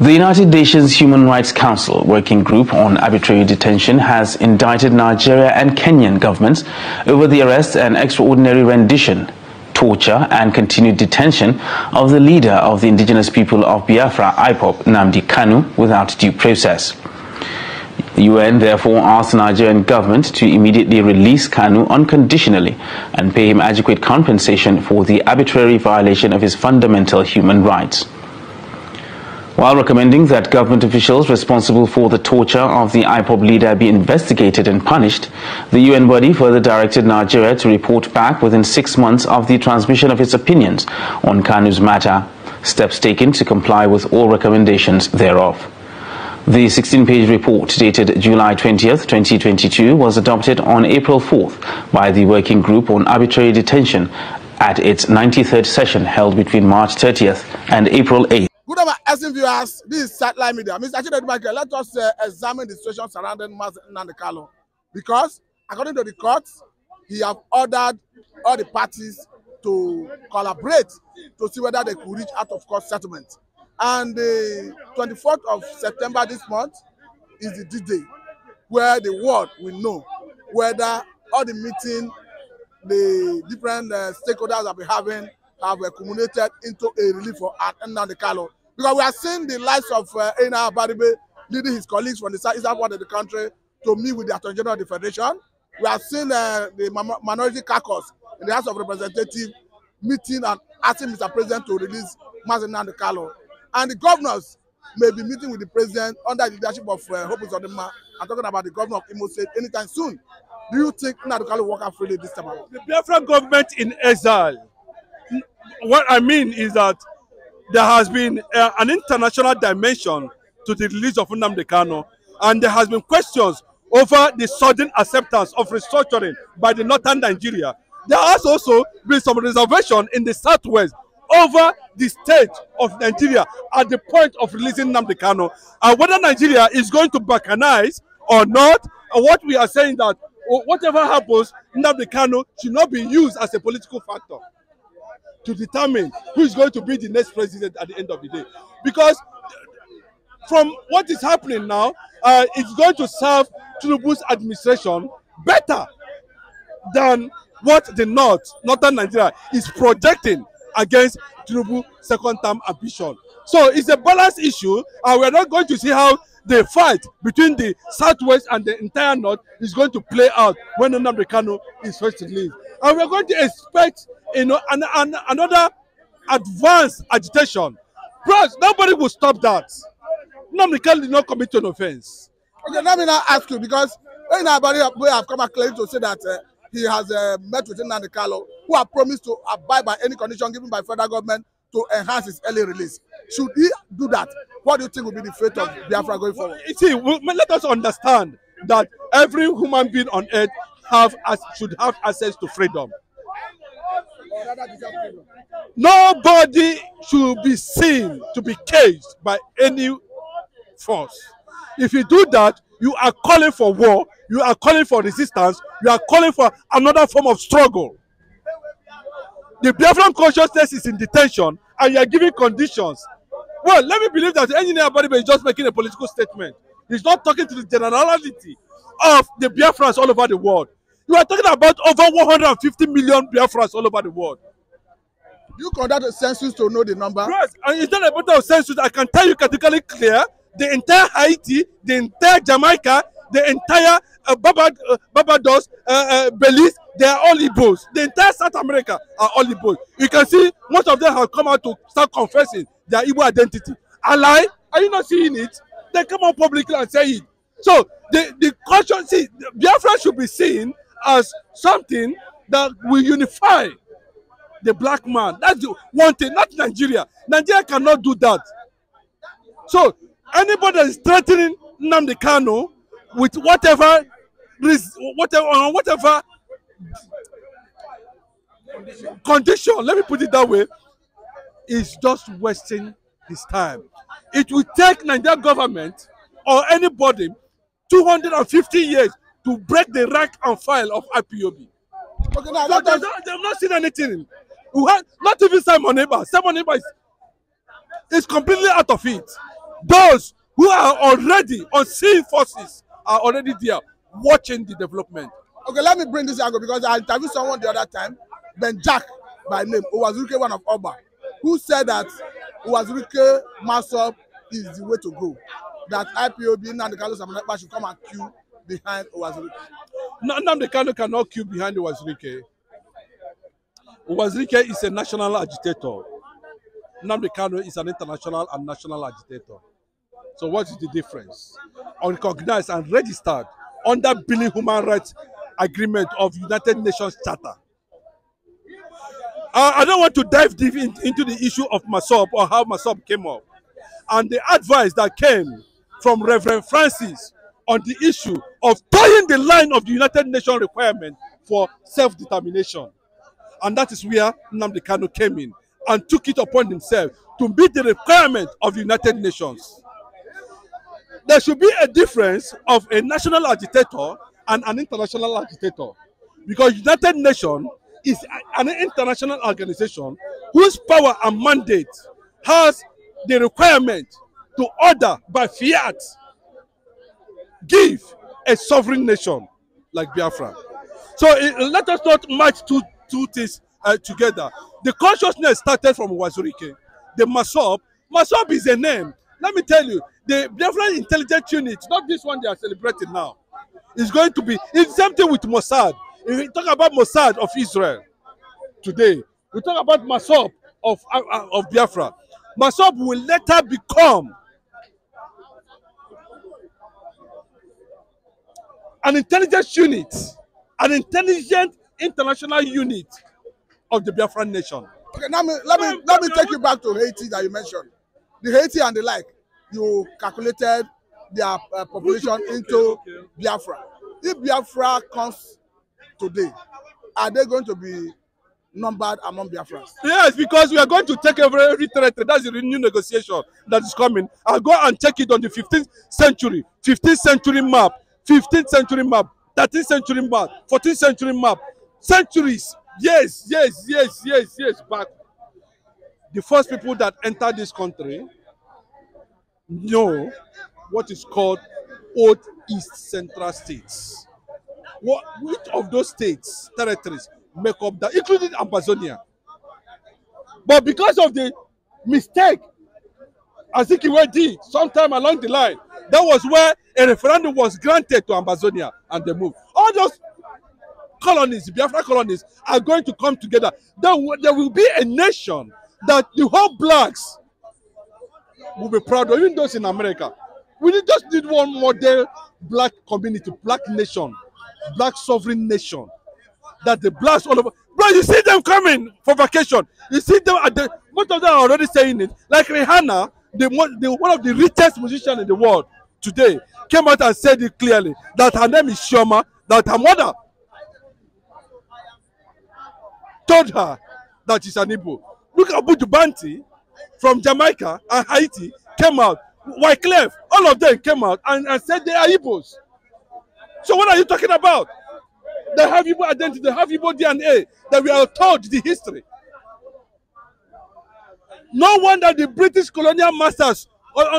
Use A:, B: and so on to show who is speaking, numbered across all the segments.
A: The United Nations Human Rights Council Working Group on Arbitrary Detention has indicted Nigeria and Kenyan governments over the arrest and extraordinary rendition, torture and continued detention of the leader of the indigenous people of Biafra, IPOB, Nnamdi Kanu, without due process. The UN therefore asked the Nigerian government to immediately release Kanu unconditionally and pay him adequate compensation for the arbitrary violation of his fundamental human rights. While recommending that government officials responsible for the torture of the IPOB leader be investigated and punished, the UN body further directed Nigeria to report back within 6 months of the transmission of its opinions on Kanu's matter, steps taken to comply with all recommendations thereof. The 16-page report dated July 20th, 2022 was adopted on April 4th by the Working Group on Arbitrary Detention at its 93rd session held between March 30th and April 8th.
B: Good afternoon, esteemed viewers. This is Satellite Media. Mr. Chidedumake, let us examine the situation surrounding Nnamdi Kanu, because according to the court, he have ordered all the parties to collaborate to see whether they could reach out of court settlement. And the 24th of September this month is the D-Day, where the world will know whether all the meeting the different stakeholders have been having have accumulated into a relief for Nnamdi Kanu. Because we are seeing the likes of Ena Baribe leading his colleagues from the southeastern part of the country to meet with the Attorney General of the Federation. We are seeing the minority caucus in the House of Representatives meeting and asking Mr. President to release Nnamdi Kanu. And the governors may be meeting with the president under the leadership of Hope Uzodinma and talking about the governor of Imo State anytime soon. Do you think Nnamdi Kanu will work out freely this time around?
C: The Biafra government in exile. What I mean is that there has been an international dimension to the release of Nnamdi Kanu, and there has been questions over the sudden acceptance of restructuring by the northern Nigeria. There has also been some reservation in the southwest over the state of Nigeria at the point of releasing Nnamdi Kanu, and whether Nigeria is going to balkanize or not. And what we are saying that whatever happens, Nnamdi Kanu should not be used as a political factor to determine who is going to be the next president at the end of the day. Because from what is happening now, it's going to serve Tinubu's administration better than what the northern Nigeria is projecting against Tinubu's second-term ambition. So it's a balanced issue, and we're not going to see how the fight between the southwest and the entire north is going to play out when Nnamdi Kanu is first released. And we're going to expect, another advanced agitation. Plus, nobody will stop that. Nnamdi Kanu did not commit an offense.
B: Okay, let me now ask you, because when nobody have come and claimed to say that he has met with Nnamdi Kanu, who have promised to abide by any condition given by federal government to enhance his early release. Should he do that? What do you think will be the fate of Biafra going forward?
C: See, let us understand that every human being on earth should have access to freedom. Nobody should be seen to be caged by any force. If you do that, you are calling for war, you are calling for resistance, you are calling for another form of struggle. The Biafran consciousness is in detention, and you are giving conditions. Well, let me believe that engineer Baribe is just making a political statement. He's not talking to the generality of the Biafrans all over the world. You are talking about over 150 million Biafrans all over the world.
B: You conduct a census to know the number?
C: Yes, and it's not a matter of census. I can tell you categorically clear, the entire Haiti, the entire Jamaica, the entire Barbados, Belize, they are all Igbos. The entire South America are all Igbos. You can see most of them have come out to start confessing their Igbo identity. Ally, are you not seeing it? They come out publicly and say it. So the conscience, see, Biafra should be seen as something that will unify the black man. That's the one thing, not Nigeria. Nigeria cannot do that. So anybody that is threatening Nnamdi Kanu with whatever condition, let me put it that way, is just wasting his time. It will take Nigerian government or anybody 250 years to break the rank and file of IPOB.
B: Okay, now
C: So they've not seen anything. Not even Simon Neighbor. Simon Neighbor is completely out of it. Those who are already unseen forces are already there watching the development.
B: Okay, let me bring this angle because I interviewed someone the other time, Ben Jack by name, Uwazuruke, one of Oba, who said that Uwazuruke Masop is the way to go. That IPOB Nnamdi Kanu should come and queue behind Uwazuruke.
C: Nnamdi Kanu cannot queue behind Uwazuruke. Uwazuruke is a national agitator. Nnamdi Kanu is an international and national agitator. So what is the difference? Unrecognized and registered under Billing Human Rights Agreement of United Nations Charter. I don't want to dive deep into the issue of Masop or how Masop came up. And the advice that came from Reverend Francis on the issue of toeing the line of the United Nations requirement for self-determination. And that is where Nnamdi Kanu came in and took it upon himself to meet the requirement of the United Nations. There should be a difference of a national agitator and an international agitator, because United Nations is an international organization whose power and mandate has the requirement to order by fiat give a sovereign nation like Biafra. So let us not match two things together. The consciousness started from Uwazuruke. The Masop is a name. Let me tell you, the Biafran intelligence unit, not this one they are celebrating now, is going to be, it's the same thing with Mossad. If we talk about Mossad of Israel today, we talk about Masop of Biafra. Masop will later become an intelligence unit, an intelligent international unit of the Biafran nation.
B: Okay, now let me take you back to Haiti that you mentioned. The Haiti and the like, you calculated their population into Biafra. If Biafra comes today, are they going to be numbered among Biafrans?
C: Yes, because we are going to take every territory. That's the new negotiation that is coming. I'll go and check it on the 15th century map, 15th century map, 13th century map, 14th century map. Centuries. Yes, back. The first people that entered this country know what is called Old East Central States. Which of those states, territories, make up that, including Amazonia? But because of the mistake Azikiwe did sometime along the line, that was where a referendum was granted to Amazonia and they moved. All those colonies, Biafra colonies, are going to come together. There will be a nation that the whole blacks will be proud of, even those in America. We just need one model black community, black nation, black sovereign nation, that the blacks all over. Bro, you see them coming for vacation. You see them at the, most of them are already saying it. Like Rihanna, one of the richest musicians in the world today, came out and said it clearly that her name is Shoma, that her mother told her that she's an Igbo. Look at Buju Banti from Jamaica and Haiti came out. Wyclef, all of them came out and said they are Igbos. So what are you talking about? They have Igbo identity, they have Igbo DNA, that we are told the history. No wonder the British colonial masters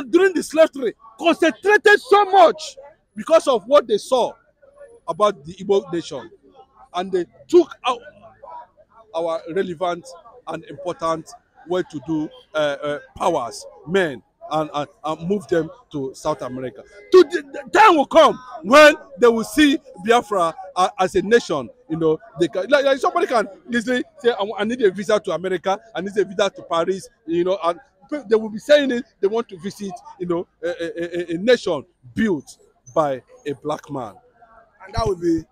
C: during the slave trade concentrated so much because of what they saw about the Igbo nation. And they took out our relevant and important well-to-do powers, men, and move them to South America. The time will come when they will see Biafra as a nation. You know, they can, like somebody can easily say, "I need a visa to America. I need a visa to Paris." You know, and they will be saying it. They want to visit, you know, a nation built by a black man,
B: And that would be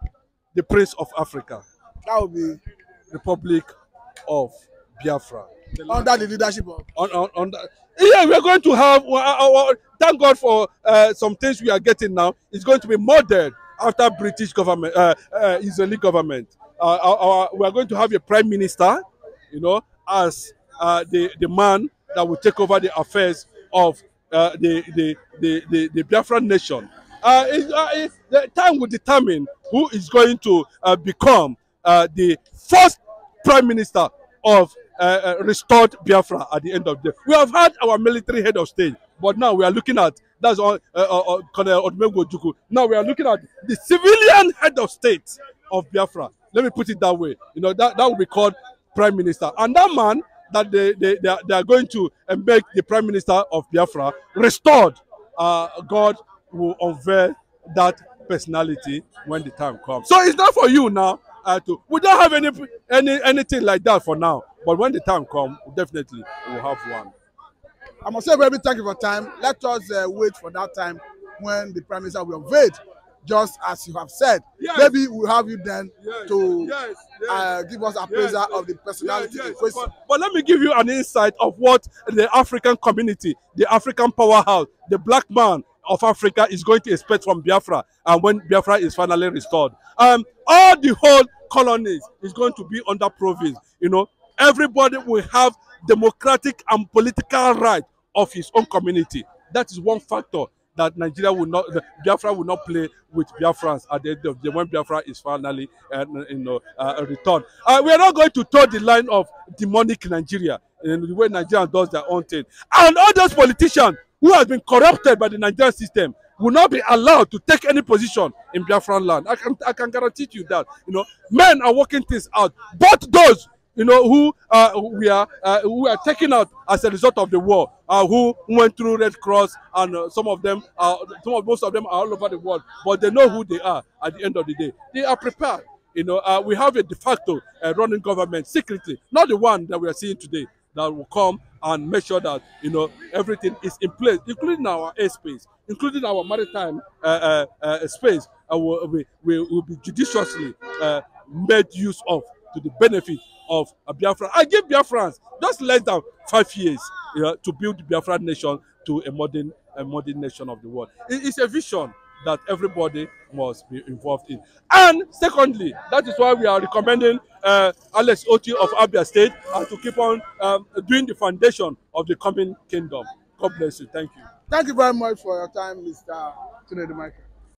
C: the Prince of Africa.
B: That would be
C: Republic of Biafra.
B: Under the leadership of.
C: Yeah, we are going to have. Thank God for some things we are getting now. It's going to be modeled after British government, Israeli government. We are going to have a prime minister, you know, as the man that will take over the affairs of the Biafran nation. The time will determine who is going to become the first prime minister of restored Biafra at the end of the day. We have had our military head of state But now we are looking at, that's on Colonel Odumegwu Ojukwu. Now we are looking at the civilian head of state of Biafra. Let me put it that way. You know, that will be called Prime Minister. And that man that they are going to make the Prime Minister of Biafra restored, God will unveil that personality when the time comes. So it's not for you now we don't have anything like that for now. But when the time comes, definitely we'll have one.
B: I must say, baby, thank you for time. Let us wait for that time when the Prime Minister will unveil, just as you have said. Yes. Maybe we'll have you then to give us appraisal of the personality.
C: But let me give you an insight of what the African community, the African powerhouse, the black man of Africa is going to expect from Biafra, and when Biafra is finally restored. All the whole colonies is going to be under province. You know, everybody will have democratic and political right of his own community. That is one factor that Nigeria will not, Biafra will not play with Biafrans at the end of the day when Biafra is finally returned. We are not going to toe the line of demonic Nigeria in the way Nigeria does their own thing. And all those politicians who have been corrupted by the Nigerian system will not be allowed to take any position in Biafran land. I can guarantee you that. You know, men are working things out. But those, you know, who are taken out as a result of the war, who went through Red Cross, and most of them are all over the world, but they know who they are at the end of the day. They are prepared. You know, we have a de facto running government secretly, not the one that we are seeing today, that will come and make sure that, you know, everything is in place, including our airspace, including our maritime space, will be judiciously made use of to the benefit of Biafra. I give Biafrans just less than 5 years, you know, to build the Biafran nation to a modern nation of the world. It's a vision that everybody must be involved in. And secondly, that is why we are recommending Alex Oti of Abia State to keep on doing the foundation of the coming kingdom. God bless you. Thank you.
B: Thank you very much for your time, Mr. Nnamdi Kanu.